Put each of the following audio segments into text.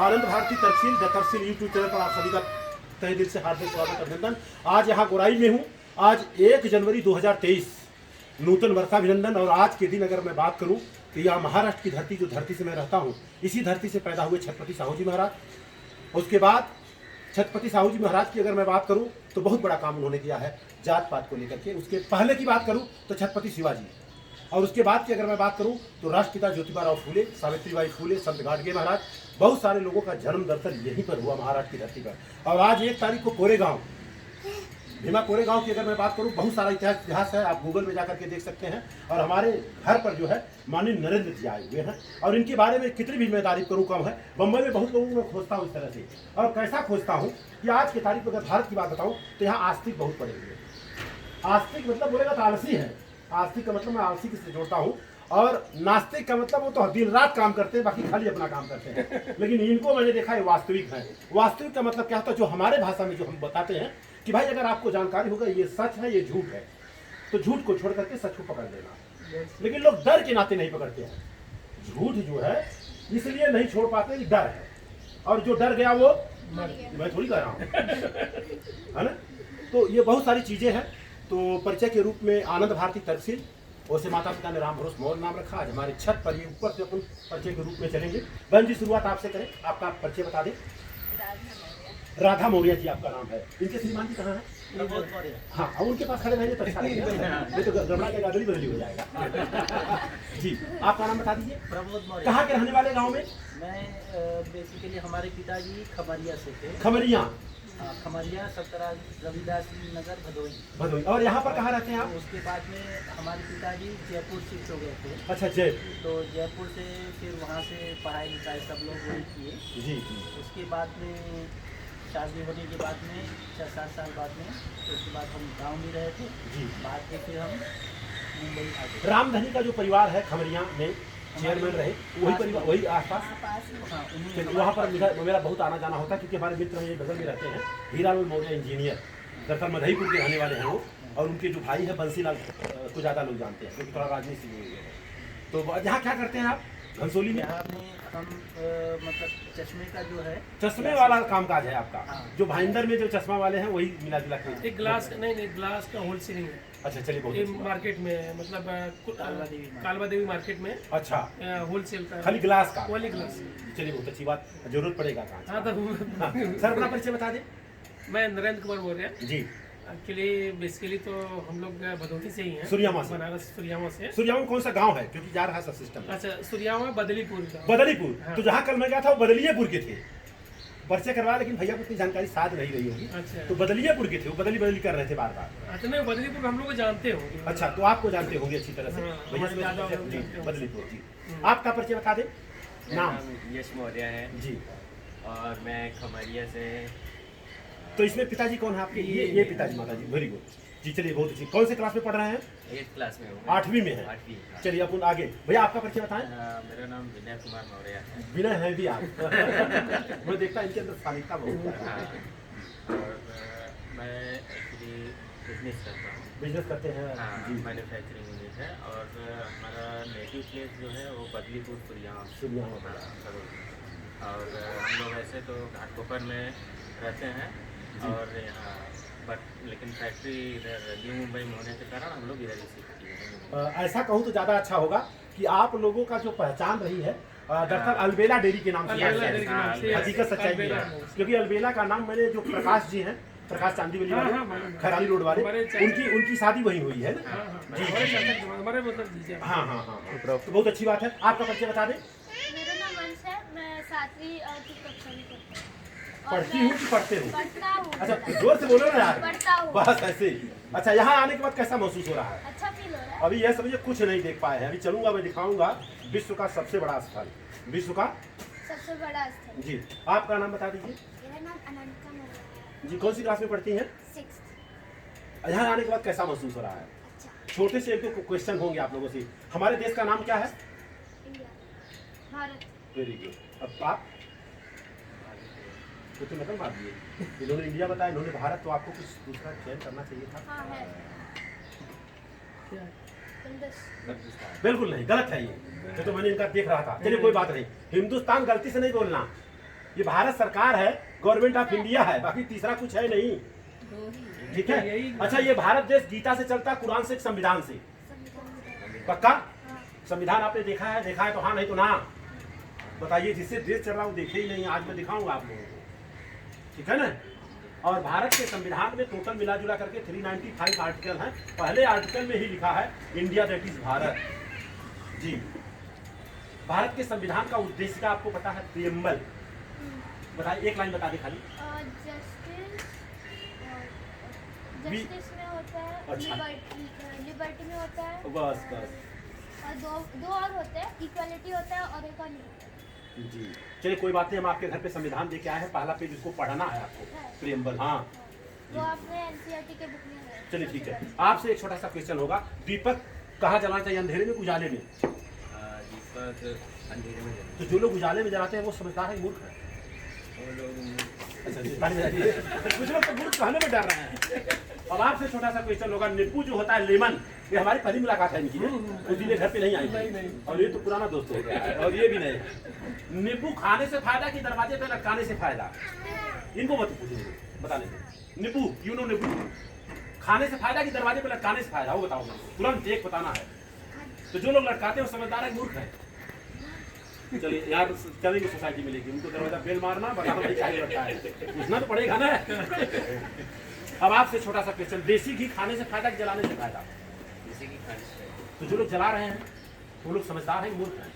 Anand Bharati Tarsil the Tarsil YouTube channel पर आप सभी का तहे दिल से हार्दिक स्वागत अभिनंदन। आज यहाँ गोराई में हूँ। आज 1 जनवरी 2023 नूतन वर्षाभिनंदन। और आज के दिन अगर मैं बात करूँ तो यहाँ महाराष्ट्र की धरती, जो धरती से मैं रहता हूँ, इसी धरती से पैदा हुए छत्रपति साहू जी महाराज। उसके बाद छत्रपति साहू जी महाराज की अगर मैं बात करूँ तो बहुत बड़ा काम उन्होंने किया है जात पात को लेकर के। उसके पहले की बात करूँ तो छत्रपति शिवाजी, और उसके बाद की अगर मैं बात करूं तो राष्ट्रपिता ज्योतिबा फूले, सावित्रीबाई फूले, संत गाडगे महाराज, बहुत सारे लोगों का जन्म दरअसल यहीं पर हुआ, महाराष्ट्र की धरती पर। और आज 1 तारीख को कोरेगांव, भीमा कोरेगांव की अगर मैं बात करूं, बहुत सारा इतिहास है, आप गूगल में जाकर के देख सकते हैं। और हमारे घर पर जो है माननीय नरेंद्र जी आए हुए हैं, और इनके बारे में कितनी भी मैं तारीफ करूँ कम है। बम्बई में बहुत लोगों को मैं खोजता हूँ इस तरह से, और कैसा खोजता हूँ कि आज की तारीख में अगर भारत की बात बताऊँ तो यहाँ आस्तिक बहुत पड़े हुए हैं। आस्तिक मतलब बोलेगा तो आलसी है। आस्तिक का मतलब मैं आलसी से जोड़ता हूँ, और नास्तिक का मतलब वो तो दिन रात काम करते हैं, बाकी खाली अपना काम करते हैं। लेकिन इनको मैंने देखा है वास्तविक है। वास्तविक का मतलब क्या होता है, जो हमारे भाषा में जो हम बताते हैं कि भाई अगर आपको जानकारी होगा ये सच है ये झूठ है, तो झूठ को छोड़ करके सच को पकड़ लेना। लेकिन लोग डर के नाते नहीं पकड़ते हैं। झूठ जो है इसलिए नहीं छोड़ पाते कि डर है, और जो डर गया वो मैं थोड़ी कह रहा हूँ है ना। तो ये बहुत सारी चीजें हैं। तो परिचय के रूप में आनंद भारती तरसील, और से माता पिता ने राम भरोस मौर्य नाम रखा। आज हमारे छत पर ये ऊपर से अपन परिचय के रूप में चलेंगे। बहन जी शुरुआत आपसे करें, आपका परिचय बता दें। राधा मौर्य जी आपका नाम है। इनके श्रीमान जी कहाँ है? हाँ, अब उनके पास खड़े रहेंगे तो अच्छा लगेगा, नहीं तो गड़बड़ा के गादली बदली हो जाएगा। जी आपका नाम बता दीजिए। प्रमोद मौर्य। कहाँ के रहने वाले गाँव में? मैं बेसिकली हमारे पिताजी खमरिया से थे। खमरिया, खमरिया सतरा रविदास नगर भदोई। भदोई। और यहाँ पर कहाँ रहते हैं आप? उसके बाद में हमारे पिताजी जयपुर शिफ्ट हो गए थे। अच्छा जयपुर। तो जयपुर से फिर वहाँ से पढ़ाई लिखाई सब लोग वही किए। जी। उसके बाद में शादी होने के बाद में 6-7 साल बाद में, तो उसके बाद हम गाँव में रहे थे। जी। बाद में फिर हम मुंबई आ गए। रामधनी का जो परिवार है खमरिया में चेयरमैन रहे, वही परिवार, वही आसपास। हाँ, वहाँ पर मेरा बहुत आना जाना होता है, क्योंकि हमारे मित्र मेरे बगल में रहते हैं। हीरालाल मौर्य इंजीनियर, दरअसल मधईपुर के रहने वाले हैं वो, और उनके जो भाई है बंसीलाल को ज़्यादा लोग जानते हैं, क्योंकि थोड़ा राजनीति से जुड़े हैं। तो यहाँ क्या करते हैं आप घनसोली में? यहाँ में हम मतलब चश्मे का जो है, चश्मे वाला कामकाज है आपका। हाँ। जो भाईंदर में जो चश्मा वाले हैं वही मिला जुला के। एक ग्लास नहीं ग्लास का होलसेलिंग है। अच्छा चलिए, बहुत ये अच्छी बात। मार्केट में मतलब कालवा देवी मार्केट में अच्छा, होलसेल का खाली ग्लास का। वाली ग्लास। चलिए बहुत अच्छी बात, जरूरत पड़ेगा कहाँ। हाँ तो हाँ, सर अपना परिचय बता दें। मैं नरेंद्र कुमार बोल रहा हूँ। जी। एक्चुअली बेसिकली तो हम लोग भदोही से ही हैं। सूर्यामा से। बनारस सूर्यामा से। सूर्यामा कौन सा गांव है, क्योंकि जा रहा है सिस्टम? अच्छा, सूर्यामा बदलीपुर। बदलीपुर। हाँ। तो जहाँ कल मैं गया था वो बदलीपुर के थे। परिचय करवा, लेकिन भैया को इतनी जानकारी साथ नहीं रही होगी। अच्छा। तो बदलीपुर के थे, वो बदली कर रहे थे बार बार। अच्छा, नहीं बदलीपुर हम लोग को जानते हो। अच्छा, तो आपको जानते होंगे अच्छी तरह से। हाँ, भैया हमारे दादा से लोग जानते होंगे। बदलीपुर जी। आपका परिचय बता दें। नाम? यश मौर्य है जी। और मैं खमरिया से। तो इसमें पिताजी कौन है आपके? ये पिताजी, माता जी। वेरी गुड जी। चलिए बहुत अच्छी। कौन से क्लास में पढ़ रहे हैं? 8th क्लास में हूँ। 8वीं में है। 8वीं क्लास। चलिए अपन आगे। भैया आपका परिचय बताएं। मेरा नाम विनय कुमार मौर्य है। विनय है भी आप। मैं देखता इनके अंदर सालिकता बहुत है। हाँ। और मैं एक्चुअली बिजनेस करता हूँ। बिजनेस करते हैं हाँ, जी। मैन्युफैक्चरिंग यूनिट है। और हमारा नेटिव प्लेस जो है वो बदलीपुर सूर्यामा। सूर्यामा। और हम लोग ऐसे तो घाटकोपर में रहते हैं, और यहाँ बट लेकिन फैक्ट्री इधर न्यू मुंबई में होने के कारण हम लोग इधर ही शिफ्ट किए हैं। ऐसा कहूँ तो ज़्यादा अच्छा होगा कि आप लोगों का जो पहचान रही है दरअसल अलबेला डेयरी के नाम से अलबेला है। डेयरी के नाम से। हकीकत सच्चाई ये है, क्योंकि अलबेला का नाम मैंने जो प्रकाश जी हैं, प्रकाश चांदीवली हाँ, वाले, हाँ, खराली रोड वाले, हमारे चाचा- उनकी शादी वहीं हुई है ना। हाँ, हाँ, जी। हमारे मतलब जीजा। हाँ हाँ हाँ, तो बहुत अच्छी बात है। आपका परिचय बता दें। मेरा नाम अंश है। मैं 7वीं और की कक्षा में पढ़ती हूँ। और पढ़ती मैं हूँ कि पढ़ते हो? पढ़ता हूँ। अच्छा, जोर से बोलो ना यार। पढ़ता हूँ। बस ऐसे ही। अच्छा, यहाँ आने के बाद कैसा महसूस हो रहा है? अच्छा फील हो रहा है। अभी यह समझिए कुछ नहीं देख पाए हैं, अभी चलूंगा, मैं दिखाऊंगा विश्व का सबसे बड़ा स्थल, विश्व का। सबसे बड़ा स्थल। जी। आपका नाम बता दीजिए। मेरा नाम अनंता मौर्य। जी, कौन सी क्लास में पढ़ती हैं? 6th। यहाँ आने के बाद कैसा महसूस हो रहा है? अच्छा। छोटे से एक दो क्वेश्चन होंगे आप लोगों से। हमारे देश का नाम क्या है? इंडिया। भारत। Very good. अब आप तो नकल मार दिए। इन्होंने इंडिया बताया, इन्होंने भारत, तो आपको कुछ दूसरा चयन करना चाहिए था। हाँ है। क्या? बिल्कुल नहीं, गलत है ये तो मैंने इनका देख रहा था। चलिए कोई बात नहीं, हिंदुस्तान गलती से नहीं बोलना, ये भारत सरकार है, गवर्नमेंट ऑफ इंडिया है, बाकी तीसरा कुछ है नहीं। ठीक है। अच्छा, ये भारत देश गीता से चलता, कुरान से, संविधान से? पक्का? संविधान आपने देखा है तो हाँ, नहीं तो ना। बताइए, जिससे देश चल रहा हूँ देखे ही नहीं, आज मैं दिखाऊंगा आप लोगों को। ठीक है ना। और भारत के संविधान में टोटल मिला जुला करके 395 आर्टिकल हैं। पहले आर्टिकल में ही लिखा है इंडिया दैट इज भारत। जी, भारत के संविधान का उद्देश्य का आपको पता है? प्रियम्बल बताइए, एक लाइन बता दे खाली। जस्टिस में होता है, अच्छा। लिबर्टी में होता है, बस बस। और दो और होते हैं, इक्वालिटी होता है और एक और नहीं होता है। जी, चलिए कोई बात नहीं, हम आपके घर पे संविधान दे के आए हैं, पहला पेज उसको पढ़ना है आपको, प्रियम्बल। हाँ, वो आपने एनसीईआरटी के बुक में है। चलिए ठीक है। आपसे एक छोटा सा क्वेश्चन होगा, दीपक कहाँ जलाना चाहिए, अंधेरे में, उजाले में? दीपक अंधेरे में जले। तो जो लोग उजाले में जलाते हैं वो समझदार है, मूर्ख है? वो लोग अच्छा, कुछ लोग तो मूर्ख कहने में डर रहे हैं। अब आपसे छोटा सा क्वेश्चन होगा, नींबू जो होता है, लेमन, ये हमारी पहली मुलाकात है इनकी, उस दिन ये घर पे नहीं आई, और ये तो पुराना दोस्त हो गया है, और ये भी नहीं। नींबू खाने से फायदा कि दरवाजे पे लटकाने से फायदा? इनको बता लेते। नींबू, यू नो नींबू खाने से फायदा कि दरवाजे पे लटकाने से फायदा, वो बताओ, तुरंत एक बताना है। तो जो लोग लटकाते हैं वो समझदार है, मूर्ख है? चलिए यार, चलेंगे सोसाइटी में लेके, उनको दरवाजा बेल मारना, बताना भाई क्या लगता है, पूछना तो पड़ेगा ना। अब आपसे छोटा सा क्वेश्चन, देसी घी खाने से फायदा कि जलाने से फायदा? जैसे कि खाने से तो जो लोग जला रहे हैं वो लोग समझदार है, मूर्ख है?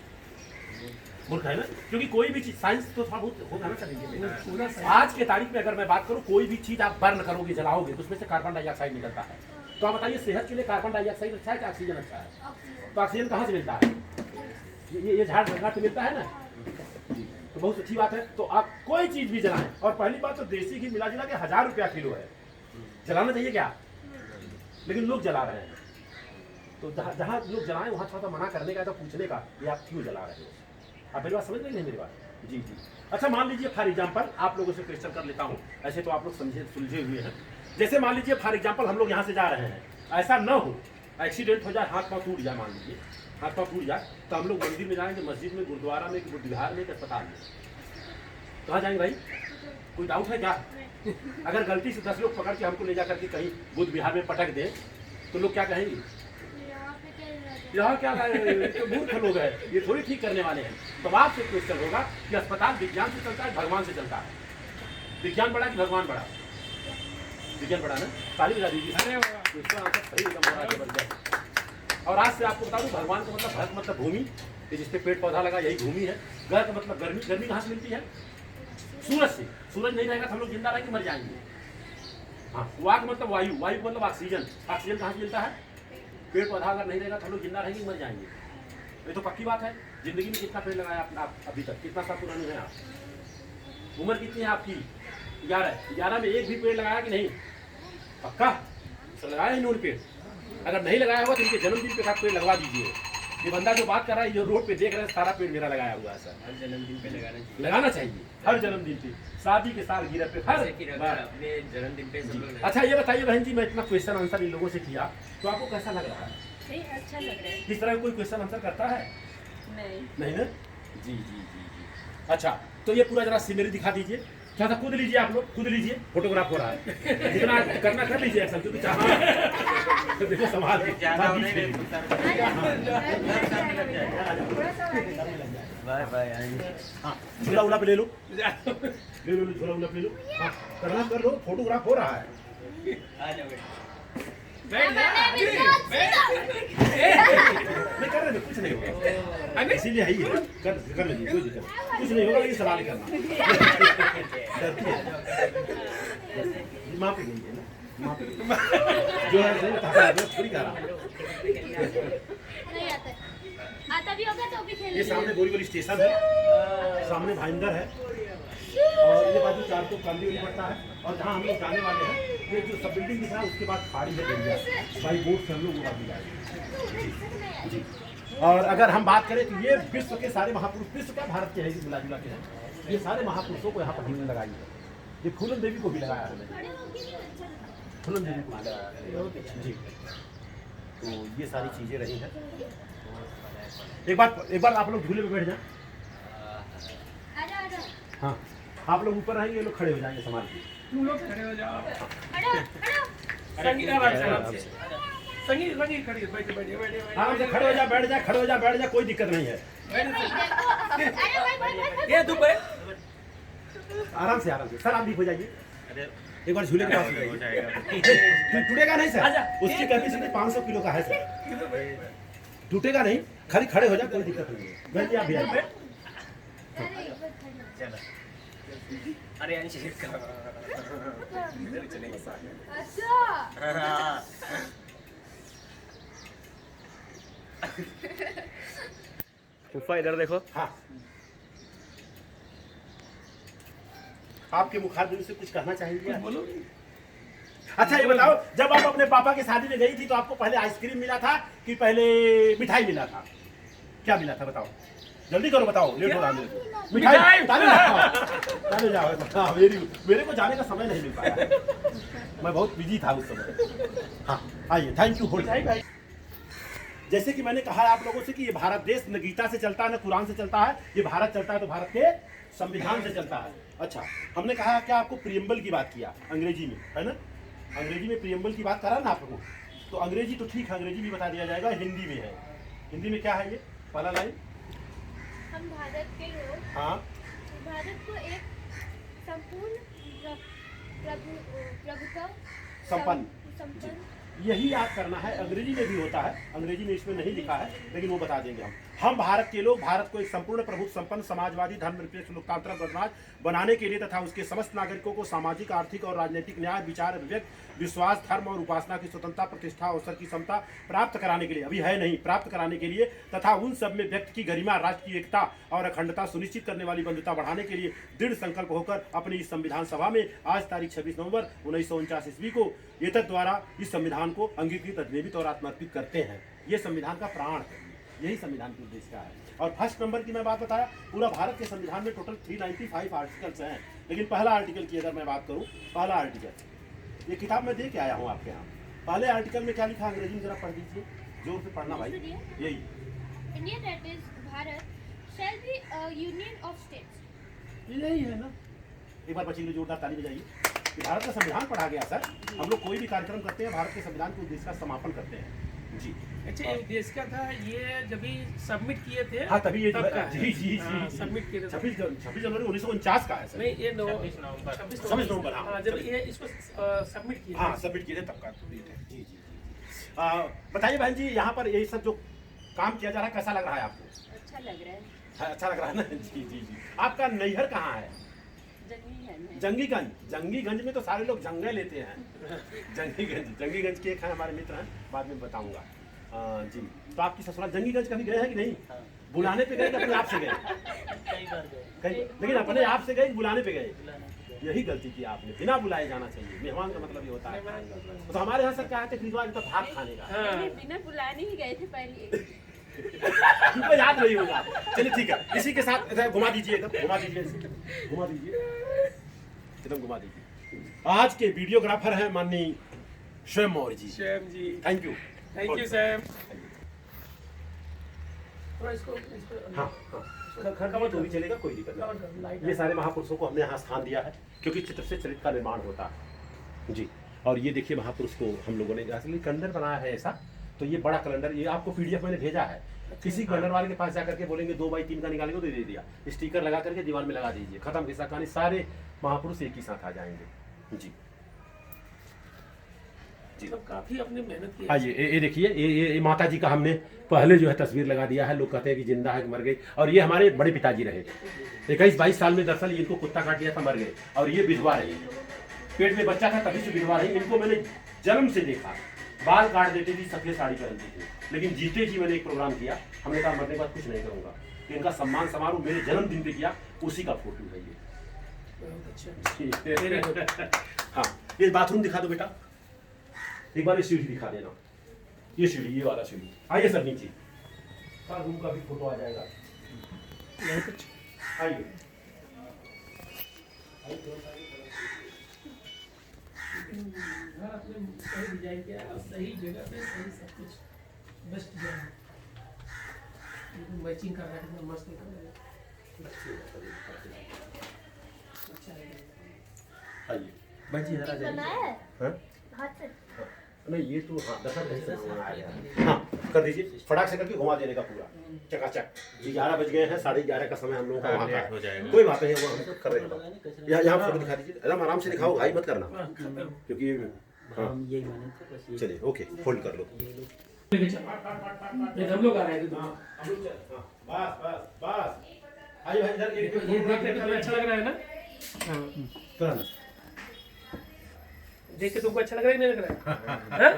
मूर्ख है ना, क्योंकि कोई भी चीज साइंस तो थोड़ा बहुत होगा ना चलेंगे। आज के तारीख में अगर मैं बात करूं, कोई भी चीज आप बर्न करोगे, जलाओगे, तो उसमें से कार्बन डाइऑक्साइड निकलता है। तो आप बताइए, सेहत के लिए कार्बन डाइऑक्साइड अच्छा है कि ऑक्सीजन अच्छा है? तो ऑक्सीजन कहाँ से मिलता है? ये झाड़ झंकार से मिलता है ना। तो बहुत अच्छी बात है। तो आप कोई चीज भी जलाएं, और पहली बात तो देसी घी मिला जुला के 1000 रुपया किलो है, जलाना चाहिए क्या? लेकिन लोग जला रहे हैं। तो जहाँ लोग जलाएं वहाँ थोड़ा सा मना करने का, तो पूछने का ये आप क्यों जला रहे हो। आप मेरी बात समझ रहे हैं? मेरी बात? जी जी। अच्छा, मान लीजिए फॉर एग्जाम्पल आप लोगों से क्वेश्चन कर लेता हूँ, ऐसे तो आप लोग समझे सुलझे हुए हैं। जैसे मान लीजिए फॉर एग्जाम्पल हम लोग यहाँ से जा रहे हैं, ऐसा न हो एक्सीडेंट हो जाए, हाथ पाँव टूट जाए, मान लीजिए हाथ पाँव टूट जाए, तो हम लोग मंदिर में जाएंगे, मस्जिद में, गुरुद्वारा में, बुद्ध विहार में, अस्पताल में, कहाँ जाएंगे भाई? कोई डाउट है क्या? अगर गलती से 10 लोग पकड़ के हमको ले जा करके कहीं बुद्ध विहार में पटक दे तो लोग क्या कहेंगे? यहाँ क्या तो मूर्ख लोग हैं, ये थोड़ी ठीक करने वाले हैं। तो आपसे क्वेश्चन होगा कि अस्पताल विज्ञान से चलता है, भगवान से चलता है? विज्ञान बड़ा कि भगवान बड़ा? विज्ञान बड़ा ना। ताली बजा दीजिए। सही जबरदस्त। और आज से आपको बता दूं, भगवान का मतलब, भरत मतलब भूमि, कि जिसपे पेड़ पौधा लगा यही भूमि है। ग्रह का मतलब गर्मी, गर्मी कहाँ से मिलती है? सूरज से। सूरज नहीं रहेगा तो हम लोग जिंदा रहेंगे, मर जाएंगे। हाँ, वाक मतलब वायु, वायु मतलब ऑक्सीजन, ऑक्सीजन कहाँ से मिलता है? पेड़ पौधा अगर नहीं रहेगा तो हम लोग जिंदा रहेंगे, मर जाएंगे। ये तो पक्की बात है। जिंदगी में कितना पेड़ लगाया आप अभी तक? कितना साल पुराने हैं आप? उम्र कितनी है आपकी? 11 में एक भी पेड़ लगाया कि नहीं? पक्का तो लगाया ही इन्होंने पेड़। अगर नहीं लगाया हुआ तो इनके जन्मदिन पे साथ पेड़ लगवा दीजिए। ये बंदा जो बात कर रहा है, जो रोड पे देख रहे हैं, सारा पेड़ मेरा लगाया हुआ है सर। हर जन्मदिन पे लगाना चाहिए, हर जन्मदिन पे, शादी के साल गिरह पे, हर अपने जन्मदिन पे सब लोग। अच्छा ये बताइए बहन जी, मैं इतना क्वेश्चन आंसर इन लोगों से किया तो आपको कैसा लग रहा है? नहीं, अच्छा लग रहा है। किस तरह कोई क्वेश्चन आंसर करता है? नहीं ना? जी जी जी जी। अच्छा, तो ये पूरा जरा सीनरी दिखा दीजिए, थोड़ा सा कूद लीजिए, आप लोग कूद लीजिए, फोटोग्राफ हो रहा है, जितना करना कर लीजिए एक्शन, क्योंकि चाह देखो संभाल बाय बाय। हाँ, झूला उला पे ले लो, झूला उला पे ले लो। हाँ, करना कर लो, फोटोग्राफ हो रहा है। आ जाओ नहीं कर रहे, कुछ नहीं होगा, इसीलिए है ही है। कर लीजिए, कोई दिक्कत नहीं, कुछ नहीं होगा, लेकिन सवाल ही करना। माँ पे गई है ना, माँ पे जो है थोड़ी कह रहा नहीं आता भी होगा तो भी खेलेंगे। ये सामने बोरीवली स्टेशन है, सामने भाईंदर है, और ये बाजू चार तो कांदी पड़ता है, और जहाँ हम लोग जाने वाले हैं, ये जो सब बिल्डिंग दिख रहा है उसके बाद खाड़ी है एरिया, बाई बोट से हम लोग वहाँ भी जाएंगे जी। और अगर हम बात करें तो ये विश्व के सारे महापुरुष, विश्व का भारत के है, मिला जुला के हैं, ये सारे महापुरुषों को यहाँ पर हमने लगाई है। ये फूलन देवी को भी लगाया है, फूलन देवी को भी लगाया जी। तो ये सारी चीज़ें रही हैं। एक बार आप लोग झूले पे बैठ जाएं। हाँ, आप लोग ऊपर रहेंगे, ये लोग खड़े हो जाएंगे संभाल के। तुम लोग खड़े हो जाओ। खड़ो खड़ो संगीत आराम से, आराम से। संगीत संगीत खड़ी बैठे बैठे बैठे आराम से खड़े हो जा, बैठ जा, खड़े हो जा, बैठ जा, कोई दिक्कत नहीं है। अरे भाई भाई ये तू बैठ। आराम से, आराम से। सर आप भी हो जाइए, अरे एक बार झूले के पास हो हो जाइए। जाएगा। टूटेगा नहीं आजा। सर, उसकी कैपेसिटी 500 किलो का है सर, टूटेगा नहीं, खाली खड़े हो जा, कोई दिक्कत नहीं है। बैठिए आप भी आइए। अरे एक बार खड़ो। चलो। अरे अंश अच्छा फूफा इधर देखो। हाँ, आपके मुखारबिन से कुछ कहना चाहेंगे आप? बोलो। अच्छा ये बताओ, जब आप अपने पापा की शादी में गई थी तो आपको पहले आइसक्रीम मिला था कि पहले मिठाई मिला था? क्या मिला था बताओ, जल्दी करो, बताओ, लेट हो रहा है मेरे को। मिठाई। ताले जाओ। हाँ, मेरे को जाने का समय नहीं मिल पाया, मैं बहुत बिजी था उस समय। हाँ आइए, थैंक यू। होल्ड। जैसे कि मैंने कहा आप लोगों से कि ये भारत देश न गीता से चलता है न कुरान से चलता है, ये भारत चलता है तो भारत के संविधान से चलता है। अच्छा, हमने कहा क्या आपको प्रियम्बल की बात किया अंग्रेजी में, है ना? अंग्रेजी में प्रियम्बल की बात करा ना आप लोगों को, तो अंग्रेजी तो ठीक है, अंग्रेजी भी बता दिया जाएगा, हिंदी में है। हिंदी में क्या है ये पहला लाइन? हम भारत के लोग हाँ, भारत को एक संपूर्ण प्रभुत्व संपन्न यही याद करना है। अंग्रेजी में भी होता है, अंग्रेजी में इसमें नहीं लिखा है, लेकिन वो बता देंगे हम भारत के लोग भारत को एक संपूर्ण प्रभुत्व संपन्न समाजवादी धर्मनिरपेक्ष लोकतांत्रिक गणराज्य बनाने के लिए तथा उसके समस्त नागरिकों को सामाजिक, आर्थिक और राजनीतिक न्याय, विचार, अभिव्यक्ति, विश्वास, धर्म और उपासना की स्वतंत्रता, प्रतिष्ठा, अवसर की समता प्राप्त कराने के लिए, अभी है नहीं, प्राप्त कराने के लिए तथा उन सब में व्यक्ति की गरिमा, राष्ट्र की एकता और अखंडता सुनिश्चित करने वाली बंधुता बढ़ाने के लिए दृढ़ संकल्प होकर अपनी इस संविधान सभा में आज तारीख 26 नवंबर 1949 ईस्वी को एतद द्वारा इस संविधान को अंगीकृत, अधिदेवित और आत्मर्पित करते हैं। ये संविधान का प्राण है, यही संविधान के उद्देश्य का है। और फर्स्ट नंबर की मैं बात बताया, पूरा भारत के संविधान में टोटल 395 आर्टिकल्स हैं, लेकिन पहला आर्टिकल की अगर मैं बात करूं, पहला आर्टिकल, ये किताब मैं दे के आया हूं आपके यहाँ। पहले आर्टिकल में क्या लिखा, अंग्रेजी में जरा पढ़ दीजिए, जोर से पढ़ना भाई। यही India that is Bharat shall be a union of states. यही है ना। एक बार बच्चे के लिए जोरदार ताली बजाइए। कि भारत का संविधान पढ़ा गया सर, हम लोग कोई भी कार्यक्रम करते हैं भारत के संविधान के उद्देश्य का समापन करते हैं जी। अच्छा, ये देश का था, ये जब भी सबमिट किए थे। हाँ तभी ये तब का है। जी जी हाँ, जी सबमिट किए थे। 26 जनवरी 1949 का है सर। नहीं, ये 26 नवंबर। 26 नवंबर, हाँ। हाँ, जब ये इसको सबमिट किए हाँ थे। सबमिट किए थे तब का जी जी जी। बताइए बहन जी, यहाँ पर ये सब जो काम किया जा रहा है कैसा लग रहा है आपको? अच्छा लग रहा है। हाँ, अच्छा लग रहा है ना जी जी जी। आपका नैहर कहाँ है? जंगीगंज। जंगीगंज में तो सारे लोग जंगे लेते हैं। जंगीगंज के एक हैं हमारे मित्र हैं, बाद में बताऊंगा जी। तो आपकी ससुराल जंगीगंज कभी गए हैं कि नहीं? बुलाने पे गए कि अपने आप से गए? कई बार गए। कहीं, लेकिन अपने आप से गए कि बुलाने पे गए? बुलाने पे गए। यही गलती की आपने, बिना बुलाए जाना चाहिए। मेहमान का मतलब ये होता है। तो हमारे यहाँ सर क्या है, रिवाज तो भात खाने का। हाँ। बिना बुलाने ही गए थे पहले। उनको याद नहीं होगा। चलिए ठीक है, इसी के साथ इधर घुमा दीजिए, एकदम घुमा दीजिए, घुमा दीजिए, एकदम घुमा दीजिए। आज के वीडियोग्राफर हैं माननीय Swayam Maurya ji. Shyam ji, thank you. Thank you Sam. थोड़ा इसको हाँ हाँ, खर तो भी चलेगा, कोई दिक्कत नहीं। ये सारे महापुरुषों को हमने यहाँ स्थान दिया है क्योंकि चित्र से चरित्र का निर्माण होता है जी। और ये देखिए महापुरुष को हम लोगों ने असली कैलेंडर बनाया है ऐसा, तो ये बड़ा कैलेंडर, ये आपको पीडीएफ मैंने भेजा है। किसी कैलेंडर वाले के पास जाकर के बोलेंगे 2x3 का निकालेंगे तो दे दिया, स्टिकर लगा करके दीवार में लगा दीजिए, खत्म किस्सा कहानी, सारे महापुरुष एक ही साथ आ जाएंगे जी जी। मतलब काफी अपने मेहनत की। हाँ ये देखिए, ये माता जी का हमने पहले जो है तस्वीर लगा दिया है। लोग कहते हैं कि जिंदा है कि मर गई, और ये हमारे बड़े पिताजी रहे, 21-22 साल में दरअसल इनको कुत्ता काट लिया था, मर गए, और ये विधवा रही, पेट में बच्चा था तभी से विधवा रही। इनको मैंने जन्म से देखा, बाल काट देती थी, सफेद साड़ी पहनती थी, लेकिन जीते जी मैंने एक प्रोग्राम किया, हमने कहा मरने के बाद कुछ नहीं करूँगा, तो इनका सम्मान समारोह मेरे जन्मदिन पे किया, उसी का फोटो है ये। बहुत अच्छा। हाँ, ये बाथरूम दिखा दो बेटा, एक बार ये सीढ़ी दिखा देना, ये सीढ़ी, ये वाला सीढ़ी। आइए सर नीचे, हर रूम का भी फोटो आ जाएगा। आइए घर अपने सही डिजाइन किया है, सही जगह पे सही सब कुछ बेस्ट डिजाइन है। मैचिंग कर रहा है, कितना मस्त लग रहा है। आइए बैठिए जरा जाइए। बनाया है हाँ? हाथ से नहीं ये तो हाँ दशहरा नहीं से घुमाया गया। हाँ कर दीजिए फटाक से करके घुमा देने का पूरा चकाचक। 11 बज गए हैं, 11:30 का समय हम लोगों का वहाँ का लेट हो जाएगा। कोई बात नहीं है, वो हम लोग कर रहे हैं। यहाँ फोटो दिखा दीजिए, एकदम आराम से दिखाओ भाई, मत करना क्योंकि हाँ यही माने थे बस ये चलिए ओके फोल्ड कर लो। लेके चलो नहीं हम लोग आ रहे थे दोनों बस बस बस आइए भाई इधर एक ये देखने में तुम्हें अच्छा लग रहा है ना हाँ तुरंत देख के तुमको अच्छा लग रहा है कि नहीं लग रहा है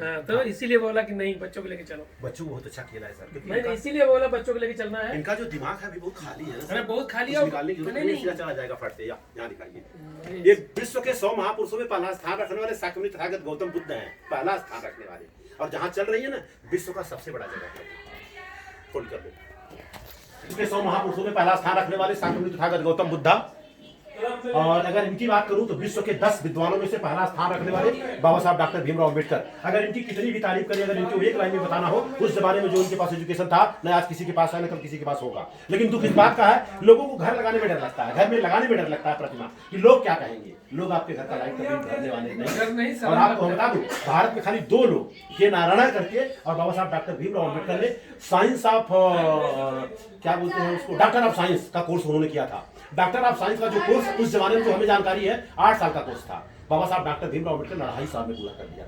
हाँ? तो इसीलिए बोला कि नहीं बच्चों को लेके चलो बच्चों को बहुत अच्छा खेला है सर, क्योंकि नहीं इनका- इसीलिए बोला बच्चों को लेके चलना है इनका जो दिमाग है अभी बहुत खाली है ना सर। अरे बहुत खाली कुछ है निकालने की जरूरत नहीं नहीं, नहीं सीधा चला जाएगा फट से। यहाँ दिखाइए, नहीं, ये विश्व के 100 महापुरुषों में पहला स्थान रखने वाले शाक्यमुनि तथागत गौतम बुद्ध हैं, पहला स्थान रखने वाले। और जहाँ चल रही है ना विश्व का सबसे बड़ा जगह है, खोल कर दो। विश्व के 100 महापुरुषों में पहला स्थान रखने वाले शाक्यमुनि तथागत गौतम बुद्ध। और अगर इनकी बात करूं तो विश्व के 10 विद्वानों में से पहला स्थान रखने वाले बाबा साहब डॉक्टर भीमराव अम्बेडकर। अगर इनकी कितनी भी तारीफ करें, अगर इनको एक लाइन में बताना हो, उस जमाने में जो इनके पास एजुकेशन था न आज किसी के पास है न कल किसी के पास होगा। लेकिन दुख इस बात का है, लोगों को घर लगाने में डर लगता है, घर में लगाने में डर लगता है प्रतिमा, कि लोग क्या कहेंगे। लोग आपके घर का लाइट कभी भरने वाले घर नहीं, नहीं। और आपको बता दूं, भारत में खाली 2 लोग, के नारायण करके और बाबा साहब डॉक्टर भीमराव अम्बेडकर ने साइंस ऑफ क्या बोलते हैं उसको, डॉक्टर ऑफ साइंस का कोर्स उन्होंने किया था। डॉक्टर ऑफ साइंस का जो कोर्स उस जमाने में जो हमें जानकारी है 8 साल का कोर्स था, बाबा साहब डॉक्टर भीमराव अम्बेडकर ने 2.5 साल में पूरा कर दिया।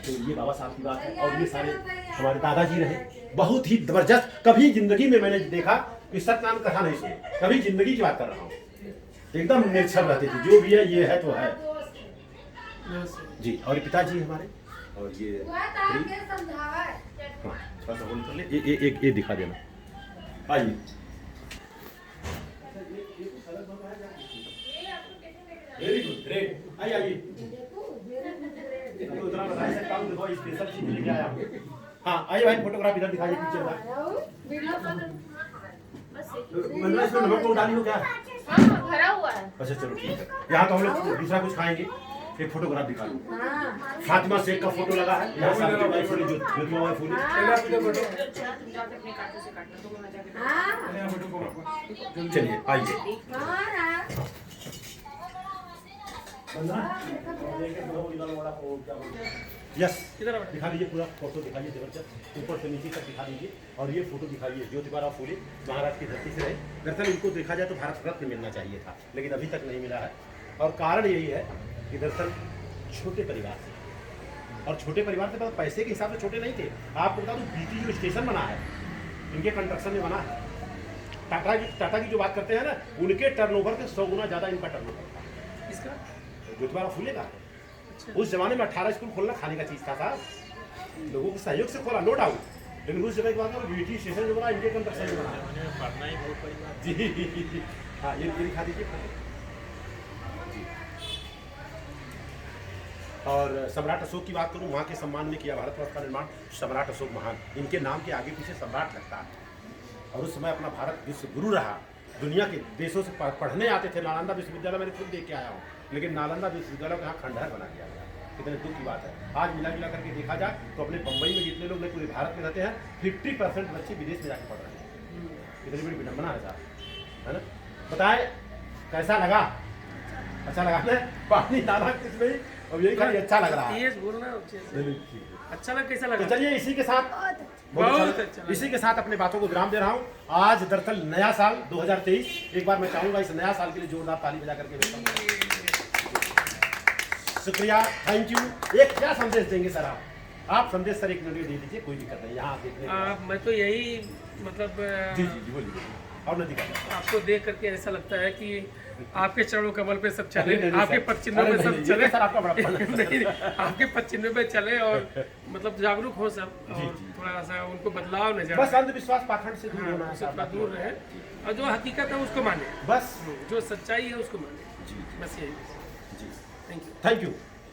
तो ये बाबा साहब की बात है। और ये सारे हमारे दादाजी रहे, बहुत ही जबरदस्त। कभी जिंदगी में मैंने देखा कि सत्यनारायण कथा नहीं सुनी, कभी जिंदगी की बात कर रहा हूँ, एकदम निरक्षर रहते थे, जो भी है ये है तो है जी। और ये पिताजी हमारे, और ये हाँ थोड़ा सा होल्ड कर ले, ये दिखा देना। आइए वेरी गुड ग्रेट, आइए आइए। उतना बता सकता हूँ, देखो स्पेशल चीज लेके आया हूँ। हाँ आइए भाई, फोटोग्राफ इधर दिखाइए पीछे का। मनवा इसमें नमक डाली हो क्या? हाँ भरा हुआ है। अच्छा चलो ठीक है। यहाँ तो हम लोग दूसरा कुछ खाएंगे, एक फोटोग्राफ दिखा लो। फातिमा शेख का फोटो लगा है, यहाँ साथ में फूली जो ज्योतिमा वाली फूली। चलिए आइए। यस दिखा दीजिए पूरा फोटो, दिखाइए जबरदस्त, ऊपर से नीचे तक दिखा दीजिए। और ये फोटो दिखाइए, ज्योतिबा फूले महाराज की धरती से रहे। दरअसल इनको देखा जाए तो भारत रत्न मिलना चाहिए था, लेकिन अभी तक नहीं मिला है। और कारण यही है कि दरअसल छोटे परिवार से, और छोटे परिवार से मतलब पैसे के हिसाब से छोटे नहीं थे। आपको बता दूं, बीटी जो स्टेशन बना है इनके कंस्ट्रक्शन में बना है। टाटा की जो बात करते हैं ना, उनके टर्नओवर के 100 गुना ज़्यादा इनका टर्नओवर था। इसका ज्योतिबा फूले का उस जमाने में 18 स्कूल खोलना खाने का चीज था साहब, लोगों के सहयोग से खोला, नो डाउट। लेकिन उस जगह के बाद बीटी स्टेशन जो बना इनके कंस्ट्रक्शन में बना है। पढ़ना ही बहुत बड़ी बात जी हाँ, ये दिखा दीजिए। और सम्राट अशोक की बात करूं, वहाँ के सम्मान में किया भारतवर्ष का निर्माण सम्राट अशोक महान। इनके नाम के आगे पीछे सम्राट लगता है। और उस समय अपना भारत विश्व गुरु रहा, दुनिया के देशों से पढ़ने आते थे। नालंदा विश्वविद्यालय मैंने खुद देख के आया हूँ, लेकिन नालंदा विश्वविद्यालय को यहाँ खंडहर बना दिया गया। कितने दुख की बात है। आज मिला जुला करके देखा जाए तो अपने बम्बई में जितने लोग पूरे भारत में रहते हैं, 50% बच्चे विदेश में जाकर पढ़ रहे हैं। कितनी बड़ी विडम्बना है साहब, है ना। बताए कैसा लगा? अच्छा लगा ना? पानी डाला कुछ नहीं, अब यही खाली अच्छा लग रहा है। तेज बोलना अच्छा लगा, कैसा तो लगा? चलिए इसी के साथ बहुत अच्छा लगा। इसी के साथ अपने बातों को विराम दे रहा हूँ। आज दरअसल नया साल 2023, एक बार मैं चाहूंगा इस नया साल के लिए जोरदार ताली बजा करके वेलकम करूं। शुक्रिया, थैंक यू। एक क्या संदेश देंगे सर आप संदेश सर एक मिनट दे दीजिए, कोई दिक्कत नहीं। यहाँ देखने मैं तो यही मतलब जी जी जी बोलिए। और नदी का आपको देख करके ऐसा लगता है कि आपके चरणों कमल पे सब चले, नहीं, नहीं, आपके सर। पद चिन्हों अरे में नहीं, सब नहीं, चले। ये सर आपका बड़प्पन है। नहीं, आपके पद चिन्हों पे चले और मतलब जागरूक हो सब, जी, और जी। थोड़ा सा उनको बदलाव नजर बस आए। अंधविश्वास पाखंड से दूर होना है उससे साहब। थोड़ा दूर रहे और जो हकीकत है उसको माने, बस जो सच्चाई है उसको माने, जी बस यही। जी थैंक यू। Thank you.